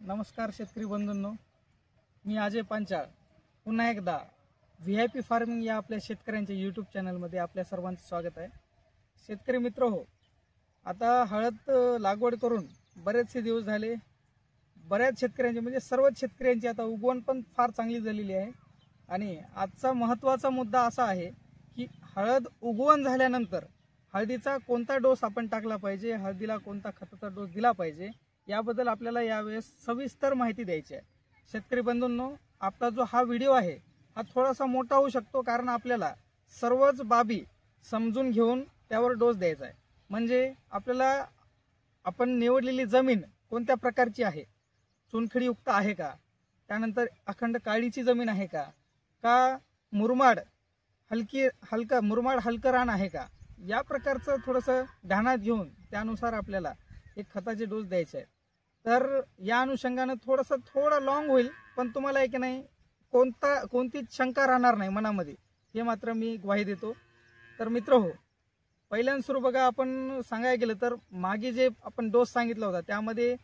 नमस्कार शेतकरी बंधूंनो, मी अजय पांचाळ पुन्हा एकदा VIP फार्मिंग या आपल्या शेतकऱ्यांच्या यूट्यूब चॅनलमध्ये आपल्या सर्वांचं स्वागत आहे। शेतकरी मित्र हो, आता हळद लागवड करून बरेचसे दिवस झाले। बऱ्याच शेतकऱ्यांचे म्हणजे सर्वच शेतकऱ्यांची आता उगवण पण फार चांगली झालेली आहे। आणि आजचा महत्त्वाचा मुद्दा असा आहे की हळद उगवण झाल्यानंतर हळदीचा कोणता डोस आपण टाकला पाहिजे, हळदीला कोणता खताचा डोस दिला पाहिजे, याबद्दल आपल्याला यावेळेस सविस्तर माहिती द्यायची आहे। शेतकरी बंधूंनो, आपला जो हा व्हिडिओ आहे हा थोडासा मोठा होऊ शकतो, कारण आपल्याला सर्वच बाबी समजून घेऊन त्यावर डोस द्यायचा आहे। म्हणजे आपल्याला आपण निवडलेली जमीन कोणत्या प्रकारची आहे, चुनखडीयुक्त आहे का, त्यानंतर अखंड काळीची जमीन आहे का मुरमाड हलकं रान आहे का, या प्रकारचं थोडंसं ध्यानात घेऊन त्यानुसार आपल्याला एक खताचे डोस द्यायचे आहे। तर या अनुषंगाने थोडा लॉंग होईल, पण तुम्हाला एक नाही कोणतीच शंका राहणार नाही मनामध्ये, हे मात्र मी ग्वाही देतो। तर मित्र हो, पहिल्यांदा सुरू बघा, आपण सांगायला गेलं तर मागे जे आपण डोस सांगितला होता त्यामध्ये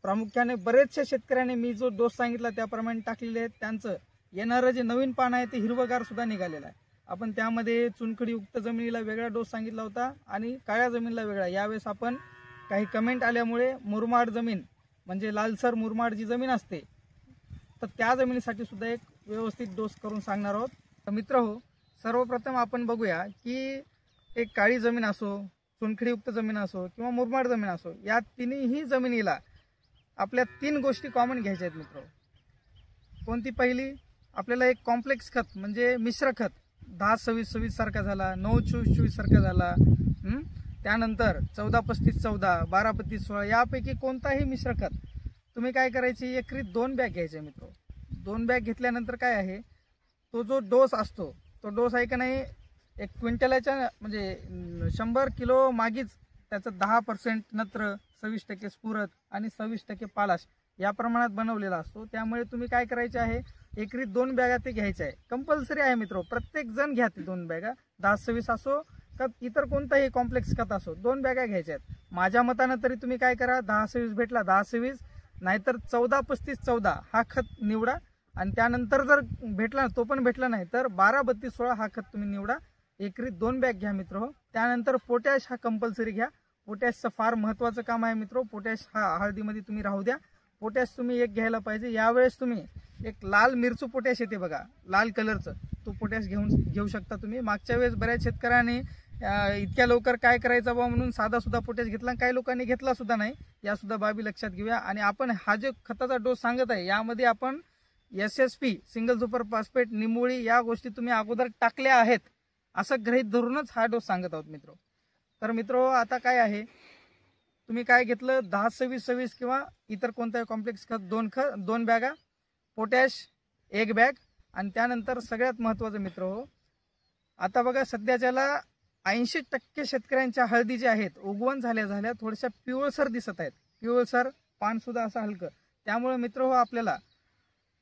प्रामुख्याने बरेचशा शेतकऱ्यांनी मी जो डोस सांगितला त्याप्रमाणे टाकलेले आहेत। त्यांचं येणारं जे नवीन पान आहे ते हिरवगार सुद्धा निघालेलं आहे। आपण त्यामध्ये चुनखडीयुक्त जमिनीला वेगळा डोस सांगितला होता आणि काळ्या जमिनीला वेगळा। यावेळेस आपण काही कमेंट आल्यामुळे मुरमाड जमीन म्हणजे लालसर मुरमाड जी जमीन असते तर त्या जमिनीसाठी सुद्धा एक व्यवस्थित डोस करून सांगणार आहोत। तर मित्र हो, सर्वप्रथम आपण बघूया की एक काळी जमीन असो, चुनखडीयुक्त जमीन असो किंवा मुरमाड जमीन असो, या तिन्ही जमिनीला आपल्या 3 गोष्टी कॉमन घ्यायच्या आहेत मित्र। कोणती? पहिली, आपल्याला एक कॉम्प्लेक्स खत म्हणजे मिश्र खत 10-26-26 सारखा झाला, 9-24-24 सारखा झाला, त्यानंतर 14-35-14, 12-32-16 यापैकी कोणताही मिश्र खत तुम्ही काय करायची, एकरी 2 बॅग घ्यायचे मित्र। 2 बॅग घेतल्यानंतर काय आहे, तो जो डोस असतो तो डोस आहे का नाही, एक क्विंटलाच्या म्हणजे 100 किलो मागीच त्याचं 10% नत्र, 26% स्फुरद आणि 26% पालाश या प्रमाणात बनवलेला असतो। त्यामुळे तुम्ही काय करायचे आहे, एकरी 2 बॅगा ते घ्यायचे आहे, कंपल्सरी आहे मित्र। प्रत्येक जण घ्या ते 2 बॅगा, 10-26 असो का इतर कोणताही कॉम्प्लेक्स खत असो, 2 बॅगा घ्यायच्या आहेत। माझ्या मतानं तरी तुम्ही काय करा, 10-26 भेटला 10-26, नाहीतर 14-35-14 हा खत निवडा, आणि त्यानंतर जर भेटला तो पण भेटला नाही तर 12-32-16 हा खत तुम्ही निवडा। एकरी 2 बॅग घ्या मित्र हो। त्यानंतर पोटॅश हा कंपल्सरी घ्या। पोटॅशचं फार महत्त्वाचं काम आहे मित्र। पोटॅश हा हळदीमध्ये तुम्ही राहू द्या, पोटॅश तुम्ही एक घ्यायला पाहिजे। यावेळेस तुम्ही एक लाल मिरचू पोटॅश येते बघा, लाल कलरचं, तो पोटॅश घेऊ शकता तुम्ही। मागच्या वेळेस बऱ्याच शेतकऱ्यांनी इतक्या लवकर काय करायचं बा म्हणून साधा सुद्धा पोटॅश घेतला, काही लोकांनी घेतला सुद्धा नाही, या सुद्धा बाबी लक्षात घेऊया। आणि आपण हा जो खताचा डोस सांगत आहे यामध्ये आपण SSP सिंगल सुपर फॉस्फेट, निंबोळी या गोष्टी तुम्ही अगोदर टाकल्या आहेत असं गृहीत धरूनच हा डोस सांगत आहोत मित्र। तर मित्र आता काय आहे, तुम्ही काय घेतलं, 10-26-26 किंवा इतर कोणताही कॉम्प्लेक्स खत 2 बॅगा, पोटॅश 1 बॅग, आणि त्यानंतर सगळ्यात महत्त्वाचं मित्र हो, आता बघा सध्याच्याला 80% शेतकऱ्यांच्या हळदी जे आहेत उगवण झाल्या थोड्याशा पिवळसर दिसत आहेत, पिवळसर पान सुद्धा असं हलकं। त्यामुळे मित्र हो, आपल्याला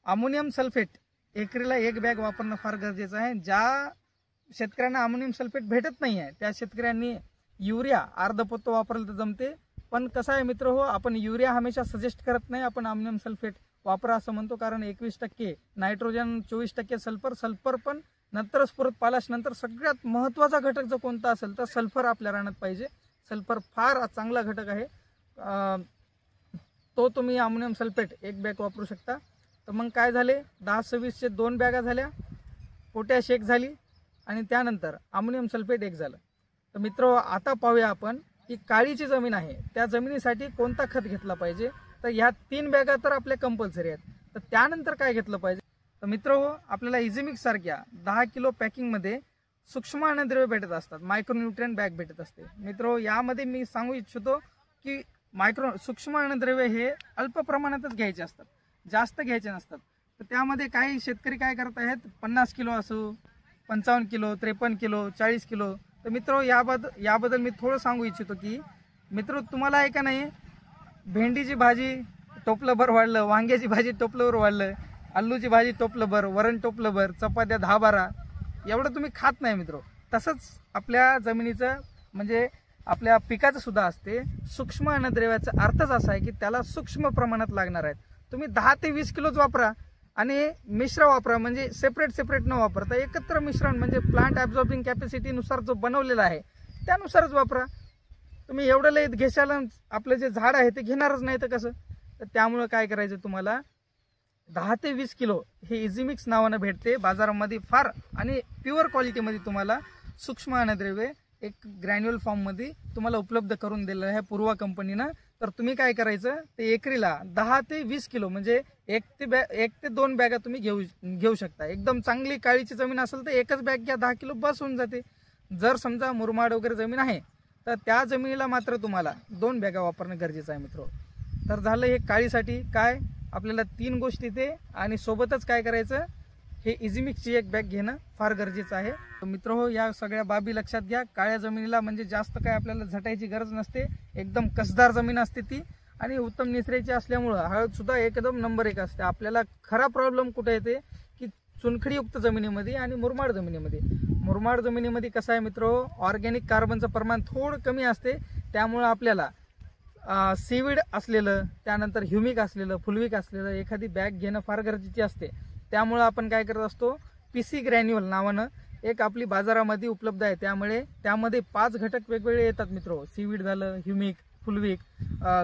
अमोनियम सल्फेट एकरीला 1 बॅग वापरणं फार गरजेचं आहे। ज्या शेतकऱ्यांना अमोनियम सल्फेट भेटत नाही आहे त्या शेतकऱ्यांनी युरिया अर्धपोतं वापरलं तर जमते, पण कसं आहे मित्र हो, आपण युरिया हमेशा सजेस्ट करत नाही, आपण अमोनियम सल्फेट वापरा असं म्हणतो। कारण 21% नायट्रोजन, 24% सल्फर पण नंतर स्फुरद, पालाश नंतर सगळ्यात महत्त्वाचा घटक जर कोणता असेल तर सल्फर आपल्या रानात पाहिजे। सल्फर फार चांगला घटक आहे, तो तुम्ही अमोनियम सल्फेट 1 बॅग वापरू शकता। तर मग काय झाले, 10-26चे 2 बॅगा झाल्या, पोटॅश 1 झाली, आणि त्यानंतर अमोनियम सल्फेट 1 झालं। तर मित्र आता पाहूया आपण की काळीची जमीन आहे त्या जमिनीसाठी कोणता खत घेतला पाहिजे। तर ह्या 3 बॅगा तर आपल्या कंपल्सरी आहेत। तर त्यानंतर काय घेतलं पाहिजे, तर मित्र हो, आपल्याला इझिमिक्स सारख्या 10 किलो पॅकिंगमध्ये सूक्ष्म अन्नद्रव्य भेटत असतात, मायक्रोन्यूट्रिएंट बॅग भेटत असते मित्र हो। यामध्ये मी सांगू इच्छितो की सूक्ष्म अन्नद्रव्य हे अल्प प्रमाणातच घ्यायचे असतात, जास्त घ्यायचे नसतात। तर त्यामध्ये काही शेतकरी काय करत आहेत, 50 किलो असो, 55 किलो, 53 किलो, 40 किलो। तर मित्र याबद्दल मी थोडं सांगू इच्छितो की मित्र, तुम्हाला आहे का नाही, भेंडीची भाजी टोपलंभर वाढलं, वांग्याची भाजी टोपलंभर वाढलं, आलूची भाजी टोपलंभर, वरण टोपलंभर, चपात्या 10-12 एवढं तुम्ही खात नाही मित्र। तसंच आपल्या जमिनीचं म्हणजे आपल्या पिकाचं सुद्धा असते। सूक्ष्म अन्नद्रव्याचा अर्थच असा आहे की त्याला सूक्ष्म प्रमाणात लागणार आहेत। तुम्ही 10 ते 20 किलोच वापरा आणि मिश्र वापरा, म्हणजे सेपरेट न वापरता एकत्र मिश्रण म्हणजे प्लांट ॲब्झॉर्बिंग कॅपॅसिटीनुसार जो बनवलेला आहे त्यानुसारच वापरा. तुम्ही एवढं लय घेशाल आपलं जे झाड आहे ते घेणारच नाही तर कसं. तर त्यामुळं काय करायचं तुम्हाला 10 ते 20 किलो हे इझीमिक्स नावानं भेटते बाजारामध्ये फार आणि प्युअर क्वालिटीमध्ये तुम्हाला सूक्ष्म अन्नद्रव्ये एक ग्रॅन्युअल फॉर्ममध्ये तुम्हाला उपलब्ध करून दिलेलं आहे पूर्वा कंपनीनं. तर तुम्ही काय करायचं ते एकरीला 10 ते 20 किलो म्हणजे 1 ते 2 बॅगा तुम्ही घेऊ शकता. एकदम चांगली काळीची जमीन असेल तर एकच बॅग घ्या, 10 किलो बस होऊन जाते. जर समजा मुरमाड वगैरे जमीन आहे तर त्या जमिनीला मात्र तुम्हाला 2 बॅगा वापरणं गरजेचं आहे मित्र. तर झालं हे काळीसाठी काय आपल्याला 3 गोष्टी ते आणि सोबतच काय करायचं हे इझीमिक्सची एक बॅग घेणं फार गरजेचं आहे. मित्र हो, या सगळ्या बाबी लक्षात घ्या. काळ्या जमिनीला म्हणजे जास्त काय आपल्याला झटायची गरज नसते, एकदम कसदार जमीन असते ती आणि उत्तम निचऱ्याची असल्यामुळं हळद सुद्धा एकदम नंबर 1 असते. आपल्याला खरा प्रॉब्लेम कुठे येते की चुनखडीयुक्त जमिनीमध्ये आणि मुरमाड जमिनीमध्ये. मुरमाड जमिनीमध्ये कसं आहे मित्र, ऑर्गॅनिक कार्बनचं प्रमाण थोडं कमी असते, त्यामुळं आपल्याला सीविड असलेलं त्यानंतर ह्युमिक असलेलं फुलविक असलेलं एखादी बॅग घेणं फार गरजेची असते. त्यामुळं आपण काय करत असतो PC ग्रॅन्युअल नावानं एक आपली बाजारामध्ये उपलब्ध आहे. त्यामध्ये 5 घटक वेगवेगळे येतात मित्र. सीविड झालं, ह्युमिक, फुलविक,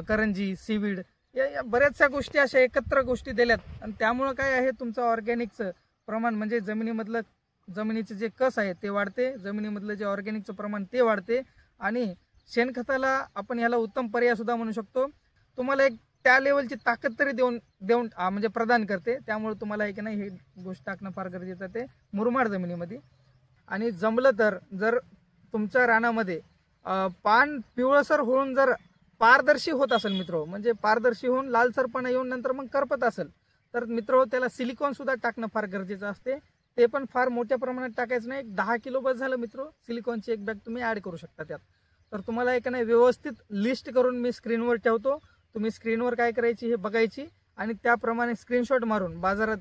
करंजी, सीविड या बऱ्याचशा गोष्टी अशा एकत्र गोष्टी दिल्यात आणि त्यामुळं काय आहे तुमचं ऑर्गॅनिकचं प्रमाण म्हणजे जमिनीचं जे कस आहे ते वाढते, जमिनीमधलं जे ऑर्गॅनिकचं प्रमाण ते वाढते आणि शेणखताला आपण याला उत्तम पर्याय सुद्धा म्हणू शकतो. तुम्हाला एक त्या लेवलची ताकद तरी देऊन म्हणजे प्रदान करते. त्यामुळे तुम्हाला एक नाही ही गोष्ट टाकणं फार गरजेचं आहे ते मुरमाड जमिनीमध्ये. आणि जमलं तर जर तुमच्या रानामध्ये पान पिवळसर होऊन जर पारदर्शी होत असेल मित्र, म्हणजे पारदर्शी होऊन लालसरपणा येऊन नंतर मग करपत असेल तर मित्र त्याला सिलिकॉन सुद्धा टाकणं फार गरजेचं असते. ते पण फार मोठ्या प्रमाणात टाकायचं नाही, 10 किलो बस झालं मित्र. सिलिकॉनची एक बॅग तुम्ही ऍड करू शकता त्यात. तर तुम्हाला एक नाही व्यवस्थित लिस्ट करून मी स्क्रीनवर ठेवतो. तुम्ही स्क्रीनवर काय करायची हे बघायची आणि त्याप्रमाणे स्क्रीनशॉट मारून बाजारात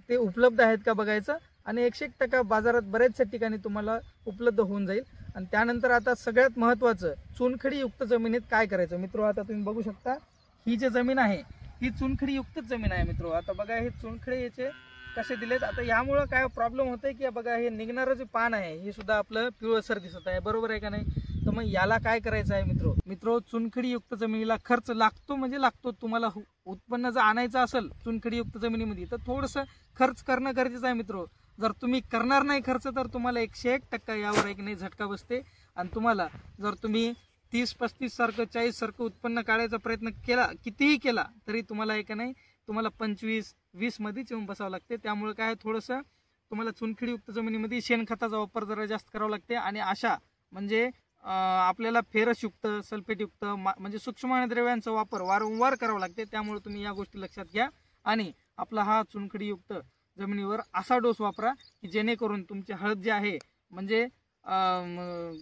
ते उपलब्ध आहेत का बघायचं आणि 101% बाजारात बऱ्याचशा ठिकाणी तुम्हाला उपलब्ध होऊन जाईल. आणि त्यानंतर आता सगळ्यात महत्त्वाचं चुनखडीयुक्त जमिनीत काय करायचं मित्र. आता तुम्ही बघू शकता ही जी जमीन आहे ही चुनखडीयुक्त जमीन आहे मित्र. आता बघा हे चुनखडे याचे कसे दिलेत. आता यामुळं काय प्रॉब्लेम होतोय की बघा हे निघणारं जे पान आहे हे सुद्धा आपलं पिवळसर दिसत आहे, बरोबर आहे का नाही. तर मग याला काय करायचं आहे मित्र चुनखडीयुक्त जमिनीला खर्च लागतो म्हणजे लागतो. तुम्हाला उत्पन्न जर आणायचं असेल चुनखडीयुक्त जमिनीमध्ये तर थोडंसं खर्च करणं गरजेचं आहे मित्र. जर तुम्ही करणार नाही खर्च तर तुम्हाला 101% यावर एक नाही झटका बसते. आणि तुम्हाला जर तुम्ही 30-35 सारखं 40 सारखं उत्पन्न काढायचा प्रयत्न केला कितीही केला तरी तुम्हाला एक नाही तुम्हाला 25-20 मध्येच येऊन बसावं लागते. त्यामुळे काय थोडंसं तुम्हाला चुनखडीयुक्त जमिनीमध्ये शेणखताचा वापर जरा जास्त करावा लागते आणि अशा म्हणजे आपल्याला फेरसयुक्त सल्फेटयुक्त म्हणजे सूक्ष्म अन्नद्रव्यांचा वापर वारंवार करावा लागते. त्यामुळे तुम्ही या गोष्टी लक्षात घ्या आणि आपला हा चुनखडीयुक्त जमिनीवर असा डोस वापरा की जेणेकरून तुमची हळद जी आहे म्हणजे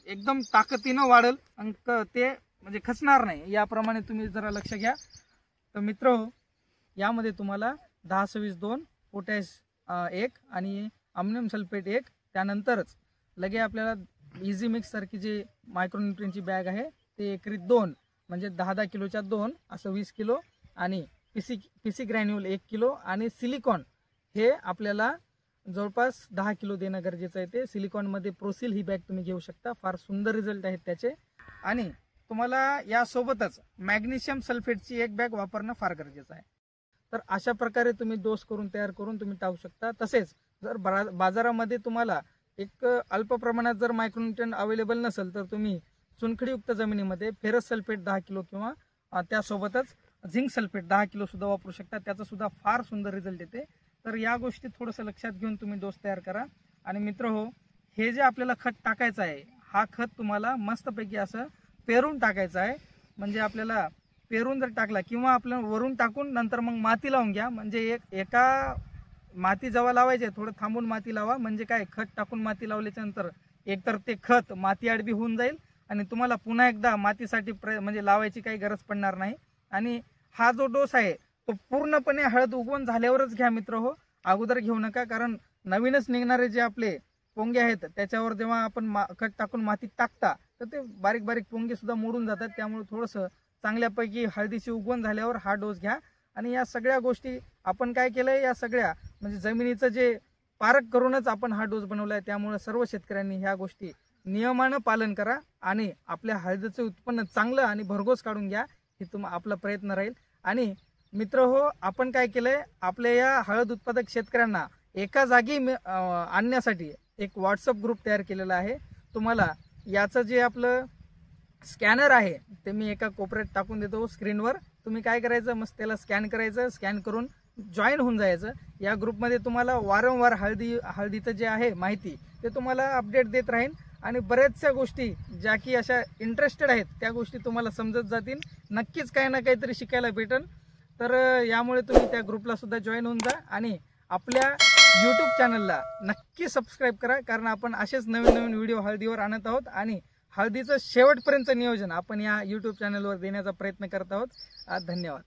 एकदम ताकदीनं वाढेल आणि ते म्हणजे खचणार नाही. याप्रमाणे तुम्ही जरा लक्ष घ्या. तर मित्र यामध्ये तुम्हाला 10-26-2 पोटॅश 1 आणि अमोनियम सल्फेट 1 त्यानंतरच लगे आपल्याला इझीमिक्स सारखी जी मायक्रोन्यूट्रियनची बॅग आहे ते एकरी 2 म्हणजे 10 किलोच्या 2 असं 20 किलो आणि पीसी ग्रॅन्युअल 1 किलो आणि सिलिकॉन हे आपल्याला जवळपास 10 किलो देणं गरजेचं आहे. ते सिलिकॉनमध्ये प्रोसिल ही बॅग तुम्ही घेऊ शकता, फार सुंदर रिझल्ट आहेत त्याचे. आणि तुम्हाला यासोबतच मॅग्नेशियम सल्फेटची एक बॅग वापरणं फार गरजेचं आहे. तर अशा प्रकारे तुम्ही डोस तयार करून तुम्ही टाकू शकता. तसेच जर बाजारामध्ये तुम्हाला एक अल्प प्रमाणात जर मायक्रोन्यूट्रियन अवेलेबल नसेल तर तुम्ही चुनखडीयुक्त जमिनीमध्ये फेरस सल्फेट 10 किलो किंवा त्यासोबतच झिंक सल्फेट 10 किलो सुद्धा वापरू शकता. त्याचा सुद्धा फार सुंदर रिझल्ट येते. तर या गोष्टी थोडंसं लक्षात घेऊन तुम्ही डोस तयार करा. आणि मित्र हे जे आपल्याला खत टाकायचं आहे हा खत तुम्हाला मस्तपैकी असं पेरून टाकायचं आहे. म्हणजे आपल्याला पेरून जर टाकला किंवा आपल्याला वरून टाकून नंतर मग माती लावून घ्या. म्हणजे एका माती जेव्हा लावायचे थोडं थांबून माती लावा. म्हणजे काय खत टाकून माती लावल्याच्या नंतर एकतर ते खत माती आडबी होऊन जाईल आणि तुम्हाला पुन्हा एकदा मातीसाठी म्हणजे लावायची काही गरज पडणार नाही. आणि हा जो डोस आहे तो पूर्णपणे हळद उगवून झाल्यावरच घ्या मित्र अगोदर घेऊ नका. कारण नवीनच निघणारे जे आपले पोंगे आहेत त्याच्यावर जेव्हा आपण खत टाकून मातीत टाकता तर ते बारीक बारीक पोंगे सुद्धा मोडून जातात. त्यामुळे थोडंसं चांगल्यापैकी हळदीची उगवण झाल्यावर हा डोस घ्या. आणि या सगळ्या गोष्टी आपण काय केलंय, या सगळ्या म्हणजे जमिनीचं जे पारख करूनच आपण हा डोस बनवलाय। त्यामुळे सर्व शेतकऱ्यांनी ह्या गोष्टी नियमानं पालन करा आणि आपल्या हळदीचं उत्पन्न चांगलं आणि भरघोस काढून घ्या, हे आपला प्रयत्न राहील। आणि मित्र हो, आपण काय केलंय, आपल्या या हळद उत्पादक शेतकऱ्यांना एका जागी आणण्यासाठी एक व्हॉट्सअप ग्रुप तयार केलेला आहे। तुम्हाला याचं जे आपलं स्कॅनर आहे ते मी एका कोपऱ्यात टाकून देतो स्क्रीनवर। तुम्ही काय करायचं, मस्त त्याला स्कॅन करायचं, स्कॅन करून जॉईन होऊन जायचं। या ग्रुपमध्ये तुम्हाला वारंवार हळदीचं जे आहे माहिती ते तुम्हाला अपडेट देत राहीन आणि बऱ्याचशा गोष्टी ज्या की अशा इंटरेस्टेड आहेत त्या गोष्टी तुम्हाला समजत जातील। नक्कीच काही ना काहीतरी शिकायला भेटेल। तर यामुळे तुम्ही त्या ग्रुपला सुद्धा जॉईन होऊन जा आणि आपल्या यूट्यूब चॅनलला नक्की सबस्क्राईब करा, कारण आपण असेच नवीन नवीन व्हिडिओ हळदीवर आणत आहोत आणि हळदीचं शेवटपर्यंत नियोजन आपण या यूट्यूब चॅनलवर देण्याचा प्रयत्न करत आहोत। धन्यवाद।